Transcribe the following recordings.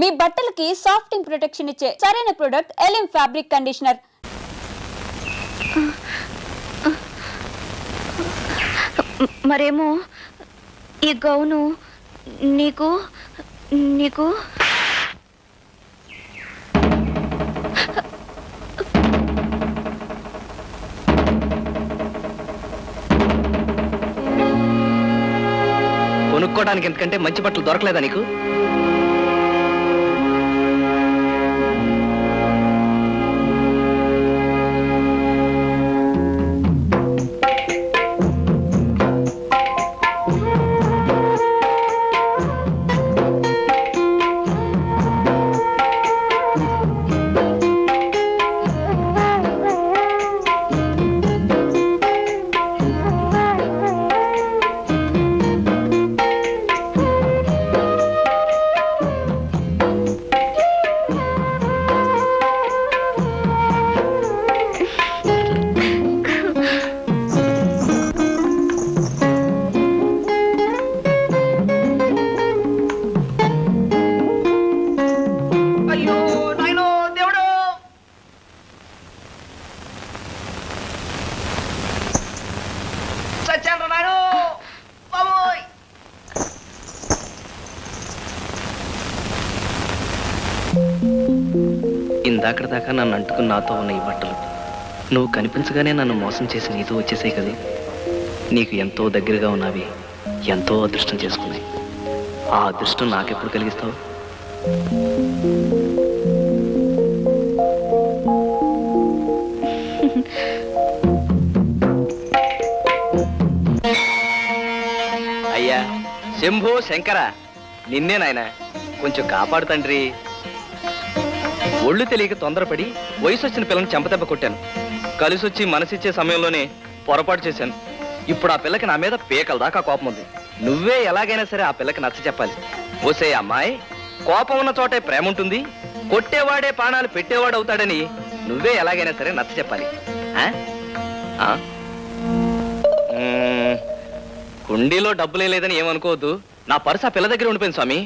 మీ బట్టలకి సాఫ్టింగ్ ప్రొటెక్షన్ ఇచ్చే సరైన ప్రొడక్ట్ ఎలిమ్ ఫ్యాబ్రిక్ కండిషనర్. మరేమో ఈ గౌను నీకు నీకు కొనుక్కోవడానికి ఎందుకంటే మంచి బట్టలు దొరకలేదా నీకు? ఇందాకటి దాకా నన్ను అంటుకుని నాతో ఉన్న ఈ బట్టలు నువ్వు కనిపించగానే నన్ను మోసం చేసి నీతో వచ్చేసాయి కదా. నీకు ఎంతో దగ్గరగా ఉన్నవి ఎంతో అదృష్టం చేసుకున్నాయి. ఆ అదృష్టం నాకెప్పుడు కలిగిస్తావు? అయ్యా శంభో శంకర, నిన్నే నాయన, కొంచెం కాపాడు తండ్రి. ఒళ్ళు తెలియక తొందరపడి వయసు వచ్చిన పిల్లని చెంపదెబ్బ కొట్టాను. కలిసి వచ్చి మనసిచ్చే సమయంలోనే పొరపాటు చేశాను. ఇప్పుడు ఆ పిల్లకి నా మీద పీకల దాకా కోపం ఉంది. నువ్వే ఎలాగైనా సరే ఆ పిల్లకి నచ్చ చెప్పాలి. ఓసే అమ్మాయి, కోపం ఉన్న చోటే ప్రేమ ఉంటుంది, కొట్టేవాడే ప్రాణాలు పెట్టేవాడు అవుతాడని నువ్వే ఎలాగైనా సరే నచ్చ చెప్పాలి. కుండీలో డబ్బులే లేదని ఏమనుకోవద్దు. నా పర్సు ఆ పిల్ల దగ్గర ఉండిపోయింది స్వామి.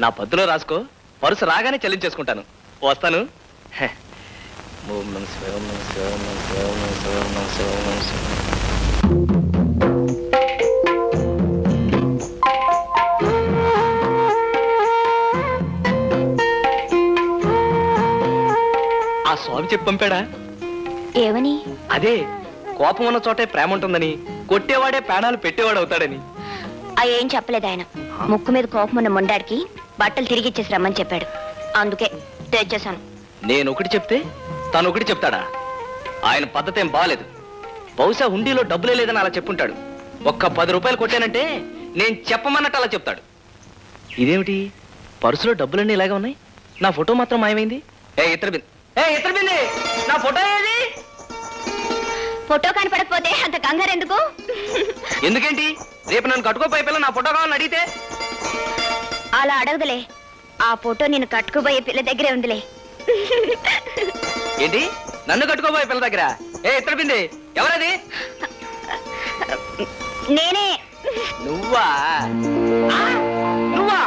నా పద్దులో రాసుకో, పర్సు రాగానే చెల్లించేసుకుంటాను. వస్తాను. ఆ స్వామి చెప్పి పంపాడా? ఏమని? అదే, కోపం ఉన్న చోటే ప్రేమ ఉంటుందని, కొట్టేవాడే ప్రాణాలు పెట్టేవాడు అవుతాడని. ఏం చెప్పలేదు ఆయన. ముక్కు మీద కోపం ఉన్న మొండాడికి బట్టలు తిరిగి ఇచ్చేసి రమ్మని చెప్పాడు. అందుకే తెచ్చేశాను. నేను ఒకటి చెప్తే తను ఒకటి చెప్తాడా? ఆయన పద్ధతి ఏం బాగాలేదు. బహుశా హుండీలో డబ్బులే లేదని అలా చెప్పుంటాడు. ఒక్క 10 రూపాయలు కొట్టానంటే నేను చెప్పమన్నట్టు అలా చెప్తాడు. ఇదేమిటి, పర్సులో డబ్బులన్నీ ఇలాగే ఉన్నాయి, నా ఫోటో మాత్రం మాయమైంది. ఇతర బింది, నా ఫోటో ఏది? ఫోటో కనపడకపోతే అంత కంగారు ఎందుకు? ఎందుకేంటి, రేపు నన్ను కట్టుకోపోయే పిల్ల నా ఫోటో కావాలని అడిగితే? అలా అడగదులే, ఆ ఫోటో నేను కట్టుకోబోయే పిల్ల దగ్గరే ఉందిలే. ఏంటి, నన్ను కట్టుకోబోయే పిల్ల దగ్గర? ఇతర బింది, ఎవరది? నేనే. నువ్వా? నువ్వా?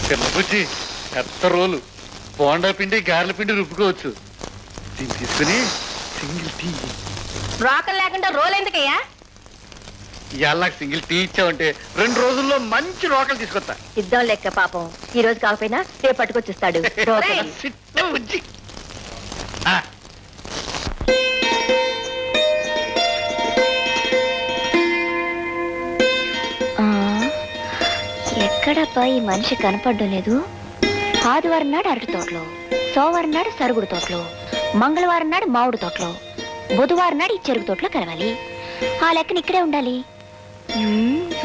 పిల్లబుజ్జి పెద్ద రోలు బోండా పిండి గారెల పిండి రుబ్బుకోవచ్చు. దీన్ని తీసుకుని సింగిల్ టీ. బ్రోకర్ లేకుండా రోల్ ఎందుకయ్యా? ఇవాళ నాకు సింగిల్ టీ ఇచ్చావంటే 2 రోజుల్లో మంచి రోకలు తీసుకొస్తా. ఇద్దాం లెక్క పాపం. ఈ రోజు కాకపోయినా రేపు పట్టుకొచ్చిస్తాడు. సిట్ట బుజ్జి. ఆ, ఎక్కడబ్బా ఈ మనిషి కనపడడం లేదు? ఆదివారం నాడు అరటి తోటలో, సోమవారం నాడు సరుగుడు తోటలో, మంగళవారం నాడు మామిడి తోటలో, బుధవారం నాడు ఈ చెరుకు తోటలో కలవాలి. ఆ లెక్కన ఇక్కడే ఉండాలి.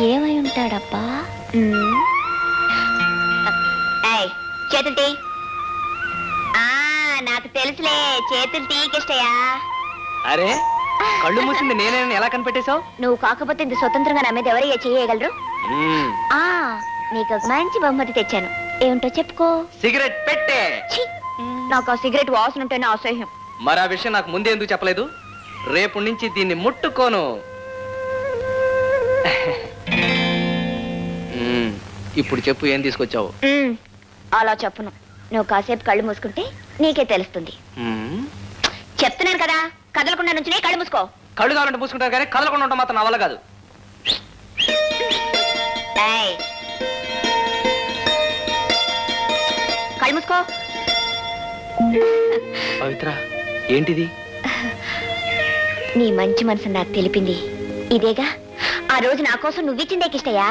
ఏమై ఉంటాడబ్బా? చేతులు తీ. నాకు తెలుసులే, చేతులు తీకిష్టయా. అరే కళ్ళు మూసింది నేనే ఎలా కనిపెట్టేశావు? నువ్వు కాకపోతే ఇంత స్వతంత్రంగా నా మీద ఎవరయ్యా చేయగలరు? నీకు ఒక మంచి బహుమతి తెచ్చాను. ఏమిటో చెప్పుకో. సిగరెట్ పెట్టే. ఛీ, నాకు ఆ సిగరెట్ వాసన ఉంటేనే అసహ్యం. మరి ఆ విషయం నాకు ముందే ఎందుకు చెప్పలేదు? రేపు నుంచి దీన్ని ముట్టుకోను. ఇప్పుడు చెప్పు, ఏం తీసుకొచ్చావు? అలా చెప్పను. నువ్వు కాసేపు కళ్ళు మూసుకుంటే నీకే తెలుస్తుంది. చెప్తున్నాను కదా, కదలకుండా నుంచి కళ్ళు మూసుకో. కళ్ళు కావాలంటే మూసుకుంటారు కానీ కదలకుండా ఉంటాం మాత్రం నా వల్ల కాదు. కళ్ళు మూసుకో. పవిత్ర, ఏంటిది? నీ మంచి మనసు నాకు తెలిపింది ఇదేగా. ఆ రోజు నా కోసం నువ్విచ్చిందే కిష్టయ్యా.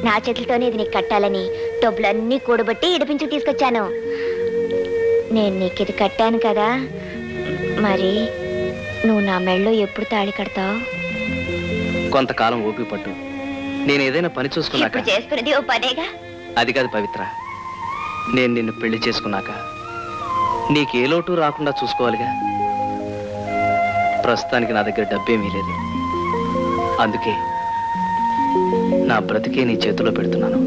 నా చేతులతోనే ఇది నీకు కట్టాలని డబ్బులన్నీ కూడబట్టి ఇడిపించి తీసుకొచ్చాను. నేను నీకు ఇది కట్టాను కదా, మరి నువ్వు నా మెళ్ళో ఎప్పుడు తాళి కడతావు? కొంతకాలం ఓపిక పట్టు. నేను ఏదైనా పని చూసుకున్నాక. చేస్తున్నది ఓ పనేగా. అది కాదు పవిత్ర, నేను నిన్ను పెళ్లి చేసుకున్నాక నీకే లోటు రాకుండా చూసుకోవాలిగా. ప్రస్తుతానికి నా దగ్గర డబ్బేమీ లేదు. అందుకే నా బ్రతికే నీ చేతిలో పెడుతున్నాను.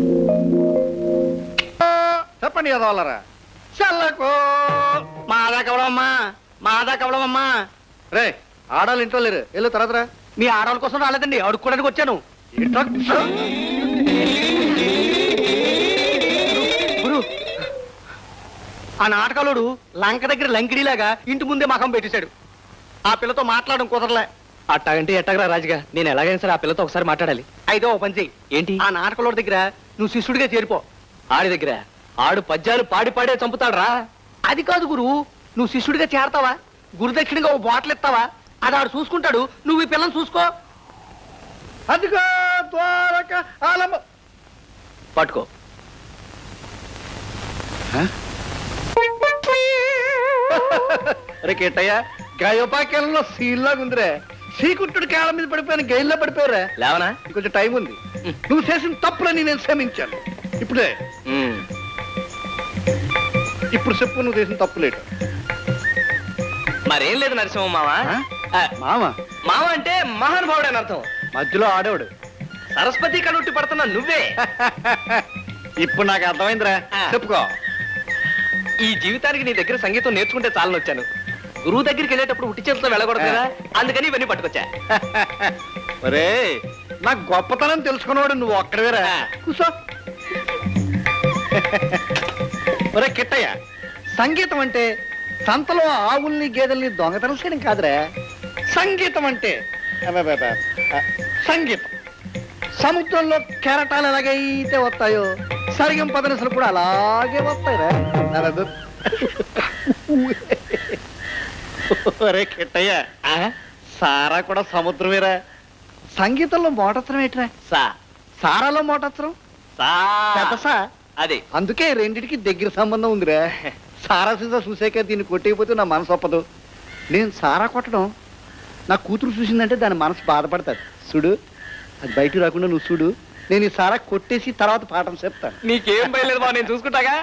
చెప్పండి కదా వాళ్ళరా. చల్లకు మాదా కవడమ్మా, మాదా కవడమ్మా. రే, ఆడాలి ఇంట్లో లేరు. వెళ్ళు తర్వాత రా. మీ ఆడవాళ్ళ కోసం రాలేదండి, అడుక్కోడానికి వచ్చాను. గురు, ఆ నాటకాలోడు లంక దగ్గర లంకిడిలాగా ఇంటి ముందే మకం పెట్టేశాడు. ఆ పిల్లతో మాట్లాడడం కుదరలే. అట్టాగంటే ఎట్టగరా రాజుగా, నేను ఎలాగైనా సరే ఆ పిల్లతో ఒకసారి మాట్లాడాలి. అయితే ఓ పని చెయ్యి. ఏంటి? ఆ నాటకంలోడి దగ్గర నువ్వు శిష్యుడిగా చేరిపో. ఆడి దగ్గర ఆడు పద్యాలు పాడి పాడే చంపుతాడు రా. అది కాదు గురు, నువ్వు శిష్యుడిగా చేరతావా, గురుదక్షిణగా ఓ బాటిల్ ఇస్తావా, అది ఆడు చూసుకుంటాడు. నువ్వు ఈ పిల్లని చూసుకో. అదిగో ద్వారక ఆలమ. పట్టుకో. అరే కేటయ్య, గాయోపాకేలంలో సీల్లాగా ఉందిరే. శ్రీకుంఠుడి కాళ్ళ మీద పడిపోయిన గైల్లో పడిపోయారా. లేవనా? కొంచెం టైం ఉంది. నువ్వు చేసిన తప్పులని నేను క్షమించాను. ఇప్పుడే. ఇప్పుడు చెప్పు, నువ్వు చేసిన తప్పులేడు. మరేం లేదు నరసింహ మామ. మామ మామ అంటే మహానుభావుడు అని అర్థం. మధ్యలో ఆడేవాడు. సరస్వతి కనుట్టి పడుతున్నా నువ్వే. ఇప్పుడు నాకు అర్థమైందిరా. చెప్పుకో. ఈ జీవితానికి నీ దగ్గర సంగీతం నేర్చుకుంటే చాలని వచ్చాను. గురువు దగ్గరికి వెళ్ళేటప్పుడు ఉట్టి చేతితో వెళ్ళకూడదు కదా, అందుకని ఇవన్నీ పట్టుకొచ్చా. ఒరే, నా గొప్పతనం తెలుసుకున్నవాడు నువ్వు ఒక్కడవేరా. కూసో. ఒరే కిట్టయ్య, సంగీతం అంటే సంతలో ఆవుల్ని గేదెల్ని దొంగతనం చేయడం కాదురా. సంగీతం అంటే సంగీతం. సముద్రంలో కెరటాలు ఎలాగైతే వస్తాయో సరిగం పదనసలు కూడా అలాగే వస్తాయిరా. ఒరే కిట్టయ్య, సారా కూడా సముద్రమేరా. సంగీతంలో మోటత్రం ఏంట్రా? సారాలో మోటత్రం పెద్ద సా. అదే అందుకే రెండిటికి దగ్గర సంబంధం ఉందిరా. సారా సీసా చూసాక దీన్ని కొట్టేయకపోతే నా మనసు ఒప్పదు. నేను సారా కొట్టడం నా కూతురు చూసిందంటే దాని మనసు బాధపడతాది. చూడు, అది బయటకు రాకుండా నువ్వు చూడు. నేను ఈ సారా కొట్టేసి తర్వాత పాఠం చెప్తాను. నీకేం భయలేదు బావ, నేను చూసుకుంటాగా.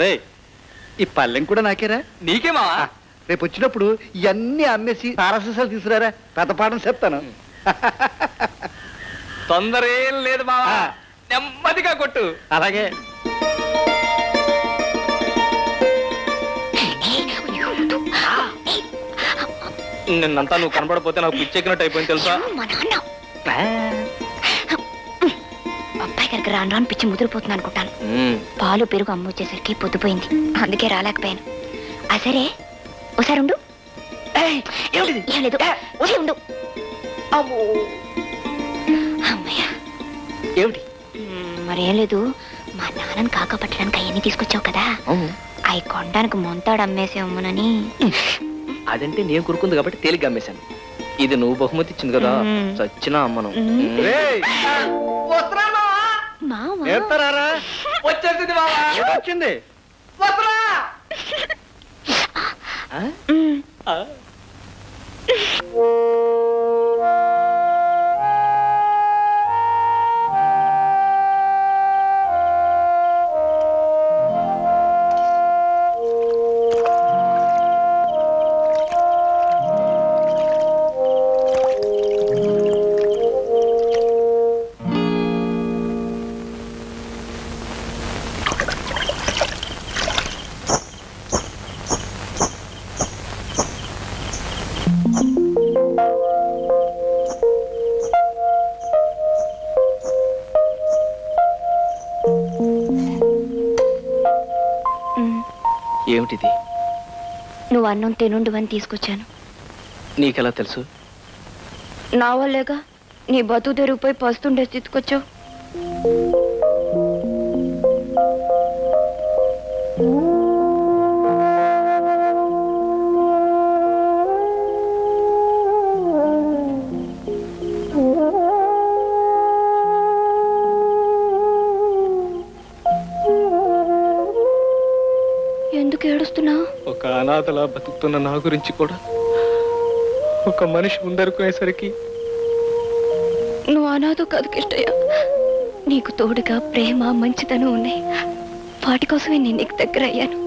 రే, ఈ పల్లెం కూడా నాకేరా. నీకేమా? రేపు వచ్చినప్పుడు ఇవన్నీ అమ్మేసి సారా సీసాలు తీసుకురారా, పెద్ద పాఠం చెప్తాను. తొందర ఏం లేదు బావా, నెమ్మదిగా కొట్టు. అలాగే. నిన్నంతా నువ్వు కనబడపోతే నాకు పిచ్చెక్కినట్టు అయిపోయింది తెలుసా. మా నాన్న అబ్బాయి గారికి రాను రాను పిచ్చి ముదిరిపోతుంది అనుకుంటాను. పాలు పెరుగు అమ్మ వచ్చేసరికి పొద్దుపోయింది, అందుకే రాలేకపోయాను. ఆ సరే, ఒకసారి ఉండు. ఏం లేదు, ఉండు. అమ్మయ్యా. ఏమిటి? మరేం లేదు, మా నాన్నని కాక పట్టడానికి అవన్నీ తీసుకొచ్చావు కదా, అవి కొనడానికి మొంతాడు అమ్మేసి అమ్మనని. అదంటే నేను కురుకుంది కాబట్టి తేలిగ్గా అమ్మేశాను. ఇది నువ్వు బహుమతి ఇచ్చింది కదా, చచ్చినా అమ్మను. వచ్చేసింది బావా. వచ్చింది. ఏమిటిది? నువ్వు అన్నం తినుండు అని తీసుకొచ్చాను. నీకెలా తెలుసు? నా వల్లేగా నీ బతు తెరిగిపోయి పస్తుండే స్థితికొచ్చావు. ఎందుకు ఏడుస్తున్నావు? ఒక అనాథలా బతుకుతున్న నా గురించి కూడా ఒక మనిషి ముందరుకునేసరికి నువ్వు అనాథో కాదు కిష్టయ్య, నీకు తోడుగా ప్రేమ మంచితనం ఉన్నాయి. వాటి కోసమే నేను నీకు దగ్గర అయ్యాను.